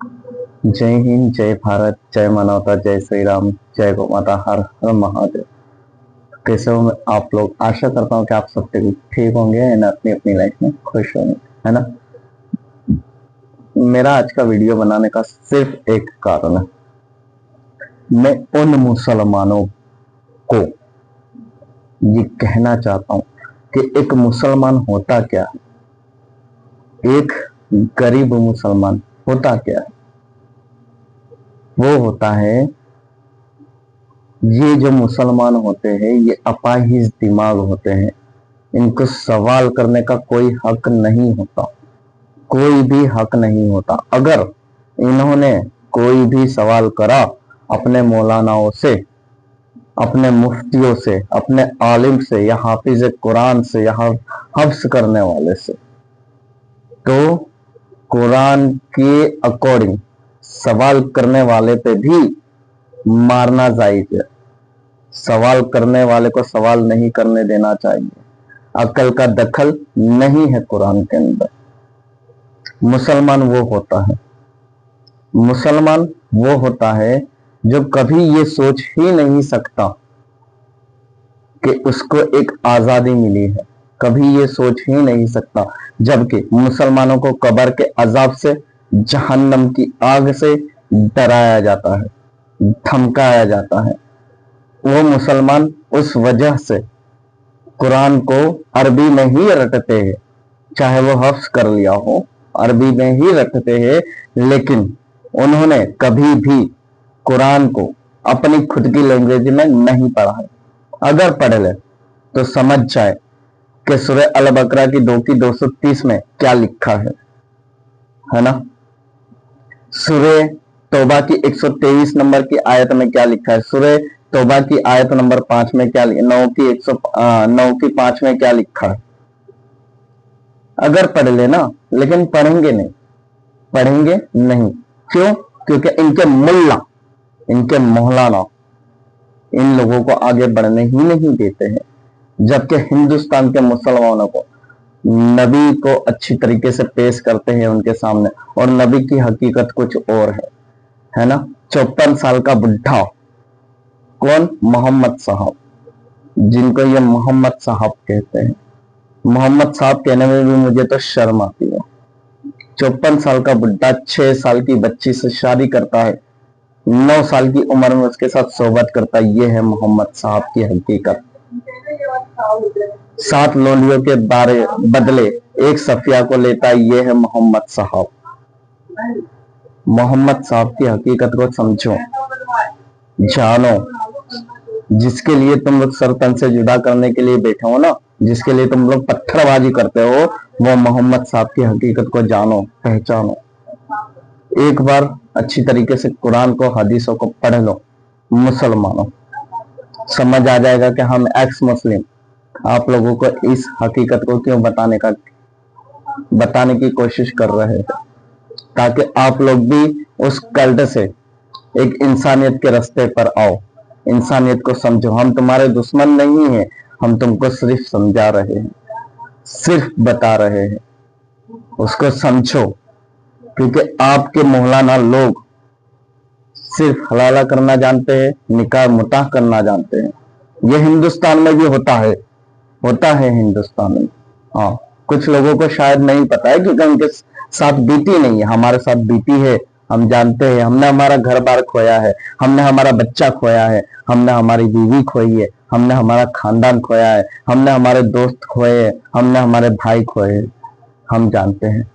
जय हिंद, जय भारत, जय मानवता, जय श्री राम, जय गौ माता, हर हर महादेव। कैसे हो आप लोग? आशा करता हूँ कि आप सब ठीक होंगे एंड अपनी अपनी लाइफ में खुश होंगे, है ना। मेरा आज का वीडियो बनाने का सिर्फ एक कारण है। मैं उन मुसलमानों को ये कहना चाहता हूँ कि एक मुसलमान होता क्या है, एक गरीब मुसलमान होता क्या है। वो होता है, ये जो मुसलमान होते हैं ये अपाहिज दिमाग होते हैं। इनको सवाल करने का कोई हक नहीं होता, कोई भी हक नहीं होता। अगर इन्होंने कोई भी सवाल करा अपने मौलानाओं से, अपने मुफ्तियों से, अपने आलिम से या हाफिज कुरान से या हफ्स करने वाले से, तो कुरान के अकॉर्डिंग सवाल करने वाले पे भी मारना जायज है। सवाल करने वाले को सवाल नहीं करने देना चाहिए। अकल का दखल नहीं है कुरान के अंदर। मुसलमान वो होता है, मुसलमान वो होता है जो कभी ये सोच ही नहीं सकता कि उसको एक आजादी मिली है, कभी ये सोच ही नहीं सकता। जबकि मुसलमानों को कब्र के अजाब से, जहन्नम की आग से डराया जाता है, धमकाया जाता है। वो मुसलमान उस वजह से कुरान को अरबी में ही रटते हैं, चाहे वो हफ्स कर लिया हो, अरबी में ही रटते हैं। लेकिन उन्होंने कभी भी कुरान को अपनी खुद की लैंग्वेज में नहीं पढ़ा है। अगर पढ़ ले तो समझ जाए कि सूरह अल बकरा की 2 की 230 में क्या लिखा है ना। सूरह तौबा की 123 नंबर की आयत में क्या लिखा है, सूरह तौबा की आयत नंबर 5 में क्या, 9 की 5 में क्या लिखा है। अगर पढ़ लेना, लेकिन पढ़ेंगे नहीं, पढ़ेंगे नहीं। क्यों? क्योंकि इनके मुल्ला, इनके मौलाना इन लोगों को आगे बढ़ने ही नहीं देते हैं। जबकि हिंदुस्तान के मुसलमानों को नबी को अच्छी तरीके से पेश करते हैं उनके सामने, और नबी की हकीकत कुछ और है ना। 54 साल का बुढ़ा, कौन? मोहम्मद साहब, जिनको ये मोहम्मद साहब कहते हैं। मोहम्मद साहब कहने में भी मुझे तो शर्म आती है। 54 साल का बुढ़ा 6 साल की बच्ची से शादी करता है, 9 साल की उम्र में उसके साथ सोहबत करता है। ये है मोहम्मद साहब की हकीकत। 7 लोलियों के बदले एक सफिया को लेता है। ये है मोहम्मद साहब। मोहम्मद साहब की हकीकत को समझो, जानो। जिसके लिए तुम लोग सर तन से जुदा करने के लिए बैठे हो ना, जिसके लिए तुम लोग पत्थरबाजी करते हो, वो मोहम्मद साहब की हकीकत को जानो, पहचानो। एक बार अच्छी तरीके से कुरान को, हदीसों को पढ़ लो मुसलमानों, समझ आ जाएगा कि हम एक्स मुस्लिम आप लोगों को इस हकीकत को क्यों बताने की कोशिश कर रहे हैं, ताकि आप लोग भी उस कल्ट से एक इंसानियत के रास्ते पर आओ, इंसानियत को समझो। हम तुम्हारे दुश्मन नहीं हैं, हम तुमको सिर्फ समझा रहे हैं, सिर्फ बता रहे हैं, उसको समझो। क्योंकि आपके मौलाना लोग सिर्फ हलाला करना जानते हैं, निकाह मुताह करना जानते हैं। ये हिंदुस्तान में भी होता है हिंदुस्तान में। हाँ, कुछ लोगों को शायद नहीं पता है क्योंकि उनके साथ बीती नहीं है। हमारे साथ बीती है, हम जानते हैं। हमने हमारा घर बार खोया है, हमने हमारा बच्चा खोया है, हमने हमारी बीवी खोई है, हमने हमारा खानदान खोया है, हमने हमारे दोस्त खोए हैं, हमने हमारे भाई खोए हैं। हम जानते हैं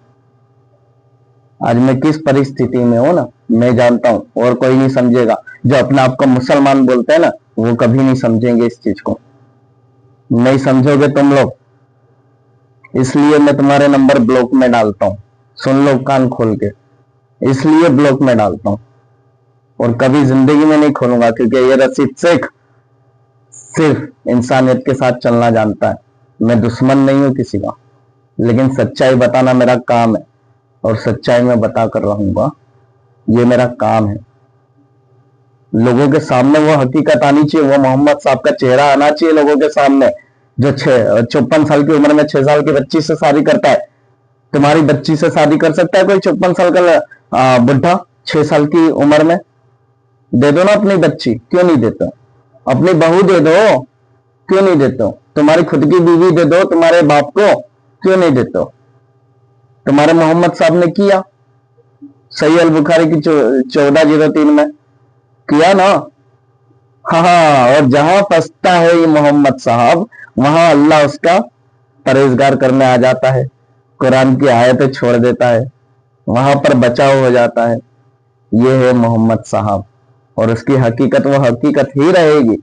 आज मैं किस परिस्थिति में हूं ना, मैं जानता हूं, और कोई नहीं समझेगा। जो अपने आप को मुसलमान बोलते हैं ना, वो कभी नहीं समझेंगे इस चीज को, नहीं समझोगे तुम लोग। इसलिए मैं तुम्हारे नंबर ब्लॉक में डालता हूं, सुन लो कान खोल के, इसलिए ब्लॉक में डालता हूं, और कभी जिंदगी में नहीं खोलूंगा। क्योंकि ये रशीद शेख सिर्फ इंसानियत के साथ चलना जानता है। मैं दुश्मन नहीं हूं किसी का, लेकिन सच्चाई बताना मेरा काम है, और सच्चाई में बता कर रहूंगा, ये मेरा काम है। लोगों के सामने वो हकीकत आनी चाहिए, वो मोहम्मद साहब का चेहरा आना चाहिए लोगों के सामने। जो 54 साल की उम्र में 6 साल की बच्ची से शादी करता है। तुम्हारी बच्ची से शादी कर सकता है कोई 54 साल का बुढ़ा 6 साल की उम्र में? दे दो ना अपनी बच्ची, क्यों नहीं देते? अपनी बहू दे दो, क्यों नहीं देते हो? तुम्हारी खुद की बीवी दे दो तुम्हारे बाप को, क्यों नहीं देते हो? तुम्हारे मोहम्मद साहब ने किया, सही अल बुखारी की 1403 में किया ना। हाँ, और जहां फंसता है ये मोहम्मद साहब, वहां अल्लाह उसका परहेजगार करने आ जाता है, कुरान की आयतें छोड़ देता है, वहां पर बचाव हो जाता है। ये है मोहम्मद साहब, और उसकी हकीकत वो हकीकत ही रहेगी।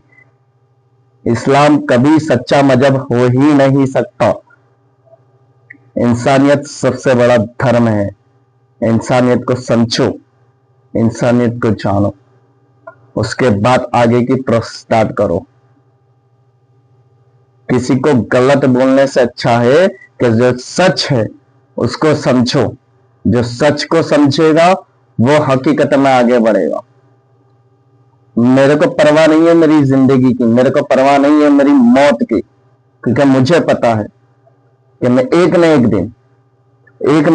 इस्लाम कभी सच्चा मजहब हो ही नहीं सकता। इंसानियत सबसे बड़ा धर्म है। इंसानियत को समझो, इंसानियत को जानो, उसके बाद आगे की प्रोसेस स्टार्ट करो। किसी को गलत बोलने से अच्छा है कि जो सच है उसको समझो। जो सच को समझेगा वो हकीकत में आगे बढ़ेगा। मेरे को परवाह नहीं है मेरी जिंदगी की, मेरे को परवाह नहीं है मेरी मौत की, क्योंकि मुझे पता है कि मैं एक न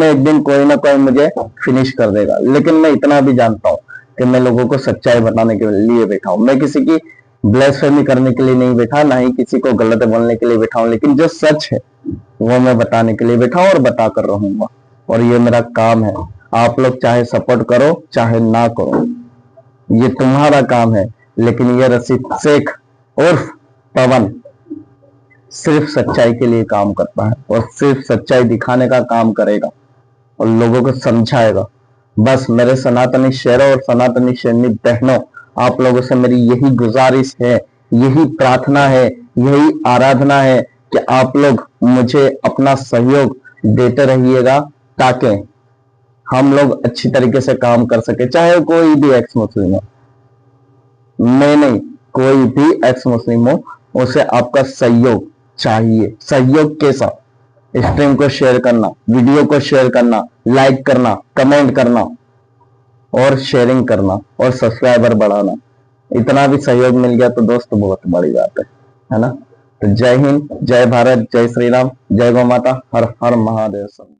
एक दिन कोई ना कोई मुझे फिनिश कर देगा। लेकिन मैं इतना भी जानता हूं कि मैं लोगों को सच्चाई बताने के लिए बैठा हूं। मैं किसी की ब्लेसफेमी करने के लिए नहीं बैठा, ना ही किसी को गलत बोलने के लिए बैठा हूं, लेकिन जो सच है वो मैं बताने के लिए बैठा हूं और बता कर रहूंगा। और ये मेरा काम है। आप लोग चाहे सपोर्ट करो चाहे ना करो, ये तुम्हारा काम है। लेकिन ये रशीद शेख उर्फ पवन सिर्फ सच्चाई के लिए काम करता है और सिर्फ सच्चाई दिखाने का काम करेगा और लोगों को समझाएगा। बस मेरे सनातनी शेरों और सनातनी शेरनी बहनों, आप लोगों से मेरी यही गुजारिश है, यही प्रार्थना है, यही आराधना है कि आप लोग मुझे अपना सहयोग देते रहिएगा, ताकि हम लोग अच्छी तरीके से काम कर सके। चाहे कोई भी एक्स मुस्लिम हो, मैं नहीं, कोई भी एक्स मुस्लिम हो, उसे आपका सहयोग चाहिए। सहयोग के साथ स्ट्रीम को शेयर करना, वीडियो को शेयर करना, लाइक करना, कमेंट करना और शेयरिंग करना और सब्सक्राइबर बढ़ाना। इतना भी सहयोग मिल गया तो दोस्त बहुत बड़ी बात है ना। तो जय हिंद, जय भारत, जय श्री राम, जय गौ माता, हर हर महादेव।